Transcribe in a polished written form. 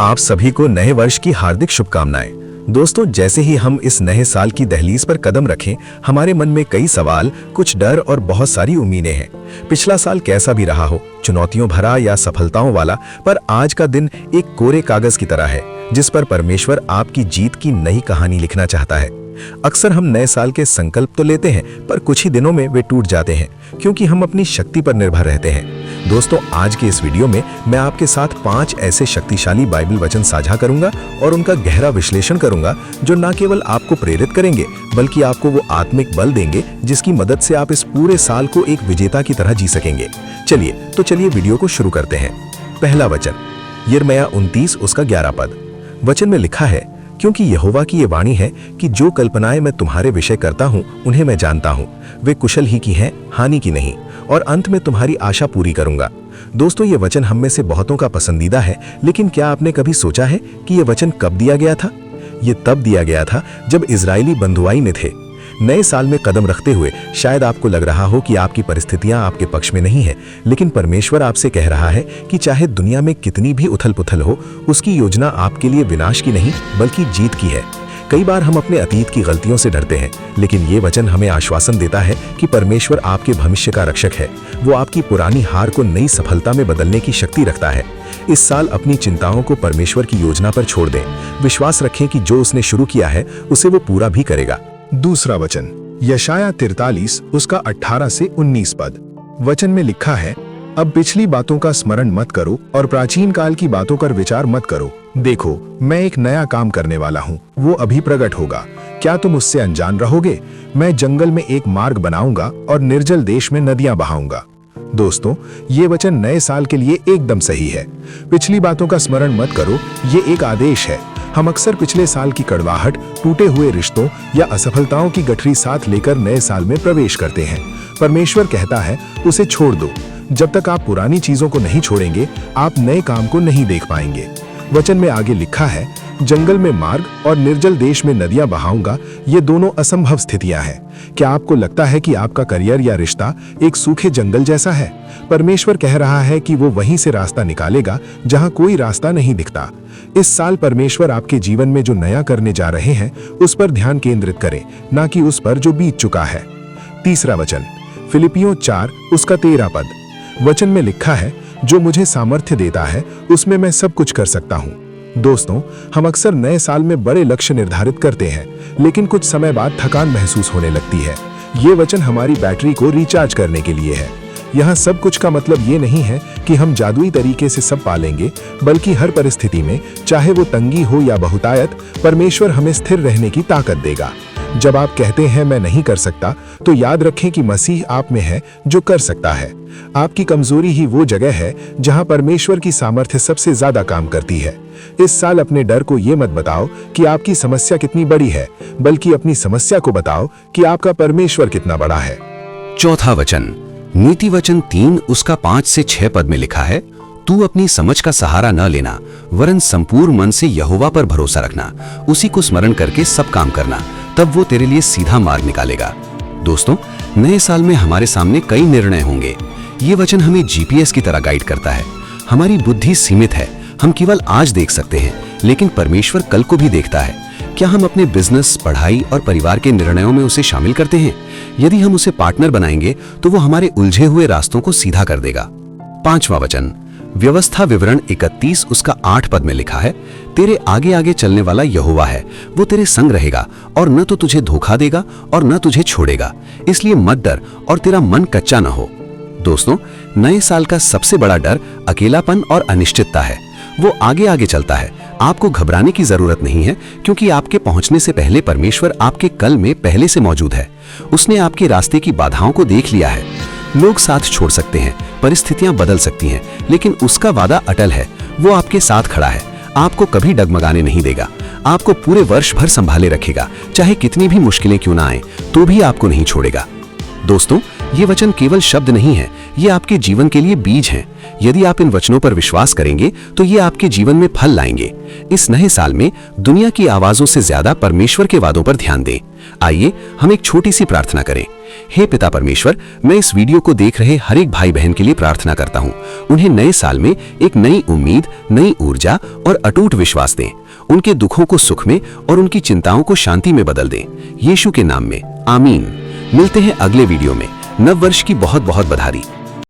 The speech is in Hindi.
आप सभी को नए वर्ष की हार्दिक शुभकामनाएं। दोस्तों, जैसे ही हम इस नए साल की दहलीज पर कदम रखें, हमारे मन में कई सवाल, कुछ डर और बहुत सारी उम्मीदें हैं। पिछला साल कैसा भी रहा हो, चुनौतियों भरा या सफलताओं वाला, पर आज का दिन एक कोरे कागज की तरह है जिस पर परमेश्वर आपकी जीत की नई कहानी लिखना चाहता है। अक्सर हम नए साल के संकल्प तो लेते हैं, पर कुछ ही दिनों में वे टूट जाते हैं क्योंकि हम अपनी शक्ति पर निर्भर रहते हैं। दोस्तों, आज के इस वीडियो में मैं आपके साथ 5 ऐसे शक्तिशाली बाइबल वचन साझा करूंगा और उनका गहरा विश्लेषण करूंगा जो न केवल आपको प्रेरित करेंगे बल्कि आपको वो आत्मिक बल देंगे जिसकी मदद से आप इस पूरे साल को एक विजेता की तरह जी सकेंगे। चलिए वीडियो को शुरू करते हैं। पहला वचन, यिर्मयाह 29 उसका 11 पद। वचन में लिखा है, क्योंकि यहोवा की ये वाणी है कि जो कल्पनाएं मैं तुम्हारे विषय करता हूँ उन्हें मैं जानता हूँ, वे कुशल ही की हैं, हानि की नहीं, और अंत में तुम्हारी आशा पूरी करूंगा। दोस्तों, ये वचन हम में से बहुतों का पसंदीदा है, लेकिन क्या आपने कभी सोचा है कि ये वचन कब दिया गया था? ये तब दिया गया था जब इजरायली बंधुआई में थे। नए साल में कदम रखते हुए शायद आपको लग रहा हो कि आपकी परिस्थितियां आपके पक्ष में नहीं है, लेकिन परमेश्वर आपसे कह रहा है कि चाहे दुनिया में कितनी भी उथल पुथल हो, उसकी योजना आपके लिए विनाश की नहीं बल्कि जीत की है। कई बार हम अपने अतीत की गलतियों से डरते हैं, लेकिन ये वचन हमें आश्वासन देता है कि परमेश्वर आपके भविष्य का रक्षक है। वो आपकी पुरानी हार को नई सफलता में बदलने की शक्ति रखता है। इस साल अपनी चिंताओं को परमेश्वर की योजना पर छोड़ दें। विश्वास रखें कि जो उसने शुरू किया है उसे वो पूरा भी करेगा। दूसरा वचन, यशायाह 43 उसका 18 से 19 पद। वचन में लिखा है, अब पिछली बातों का स्मरण मत करो और प्राचीन काल की बातों पर विचार मत करो। देखो, मैं एक नया काम करने वाला हूँ, वो अभी प्रकट होगा। क्या तुम उससे अनजान रहोगे? मैं जंगल में एक मार्ग बनाऊंगा और निर्जल देश में नदियां बहाऊंगा। दोस्तों, ये वचन नए साल के लिए एकदम सही है। पिछली बातों का स्मरण मत करो, ये एक आदेश है। हम अक्सर पिछले साल की कड़वाहट, टूटे हुए रिश्तों या असफलताओं की गठरी साथ लेकर नए साल में प्रवेश करते हैं। परमेश्वर कहता है, उसे छोड़ दो। जब तक आप पुरानी चीजों को नहीं छोड़ेंगे, आप नए काम को नहीं देख पाएंगे। वचन में आगे लिखा है, जंगल में मार्ग और निर्जल देश में नदियां बहाऊंगा। ये दोनों असंभव स्थितियां हैं। क्या आपको लगता है कि आपका करियर या रिश्ता एक सूखे जंगल जैसा है? परमेश्वर कह रहा है कि वो वहीं से रास्ता निकालेगा जहां कोई रास्ता नहीं दिखता। इस साल परमेश्वर आपके जीवन में जो नया करने जा रहे हैं उस पर ध्यान केंद्रित करें, ना कि उस पर जो बीत चुका है। तीसरा वचन, फिलिपियों 4 उसका 13 पद। वचन में लिखा है, जो मुझे सामर्थ्य देता है उसमें मैं सब कुछ कर सकता हूँ। दोस्तों, हम अक्सर नए साल में बड़े लक्ष्य निर्धारित करते हैं, लेकिन कुछ समय बाद थकान महसूस होने लगती है। ये वचन हमारी बैटरी को रिचार्ज करने के लिए है। यहाँ सब कुछ का मतलब ये नहीं है कि हम जादुई तरीके से सब पालेंगे, बल्कि हर परिस्थिति में, चाहे वो तंगी हो या बहुतायत, परमेश्वर हमें स्थिर रहने की ताकत देगा। जब आप कहते हैं मैं नहीं कर सकता, तो याद रखें कि मसीह आप में है जो कर सकता है। आपकी कमजोरी ही वो जगह है जहां परमेश्वर की सामर्थ्य सबसे ज्यादा काम करती है। इस साल अपने डर को ये मत बताओ कि आपकी समस्या कितनी बड़ी है, बल्कि अपनी समस्या को बताओ कि आपका परमेश्वर कितना बड़ा है। चौथा वचन, नीति वचन 3 उसका 5 से 6 पद में लिखा है, तू अपनी समझ का सहारा न लेना, वरन संपूर्ण मन से यहोवा पर भरोसा रखना, उसी को स्मरण करके सब काम करना, तब वो तेरे लिए सीधा मार्ग निकालेगा। दोस्तों, नए साल में हमारे सामने कई निर्णय होंगे। ये वचन हमें जीपीएस की तरह गाइड करता है। हमारी बुद्धि सीमित है, हम केवल आज देख सकते हैं, लेकिन परमेश्वर कल को भी देखता है। क्या हम अपने बिजनेस, पढ़ाई और परिवार के निर्णयों में उसे शामिल करते हैं? यदि हम उसे पार्टनर बनाएंगे तो वो हमारे उलझे हुए रास्तों को सीधा कर देगा। पांचवा वचन, व्यवस्था विवरण 31 उसका 8 पद में लिखा है, तेरे आगे आगे चलने वाला यहोवा है, वो तेरे संग रहेगा और न तो तुझे धोखा देगा और न तुझे छोड़ेगा, इसलिए मत डर और तेरा मन कच्चा न हो। दोस्तों, नए साल का सबसे बड़ा डर अकेलापन और अनिश्चितता है। वो आगे आगे चलता है। आपको घबराने की जरूरत नहीं है, क्योंकि आपके पहुंचने से पहले परमेश्वर आपके कल में पहले से मौजूद है। उसने आपके रास्ते की बाधाओं को देख लिया है। लोग साथ छोड़ सकते हैं, परिस्थितियां बदल सकती हैं, लेकिन उसका वादा अटल है। वो आपके साथ खड़ा है, आपको कभी डगमगाने नहीं देगा, आपको पूरे वर्ष भर संभाले रखेगा। चाहे कितनी भी मुश्किलें क्यों ना आए, तो भी आपको नहीं छोड़ेगा। दोस्तों, ये वचन केवल शब्द नहीं है, ये आपके जीवन के लिए बीज हैं। यदि आप इन वचनों पर विश्वास करेंगे तो ये आपके जीवन में फल लाएंगे। इस नए साल में दुनिया की आवाजों से ज्यादा परमेश्वर के वादों पर ध्यान दें। आइए हम एक छोटी सी प्रार्थना करें। हे पिता परमेश्वर, मैं इस वीडियो को देख रहे हर एक भाई बहन के लिए प्रार्थना करता हूँ। उन्हें नए साल में एक नई उम्मीद, नई ऊर्जा और अटूट विश्वास दें। उनके दुखों को सुख में और उनकी चिंताओं को शांति में बदल दें। यीशु के नाम में आमीन। मिलते हैं अगले वीडियो में। नव वर्ष की बहुत बहुत बधाई।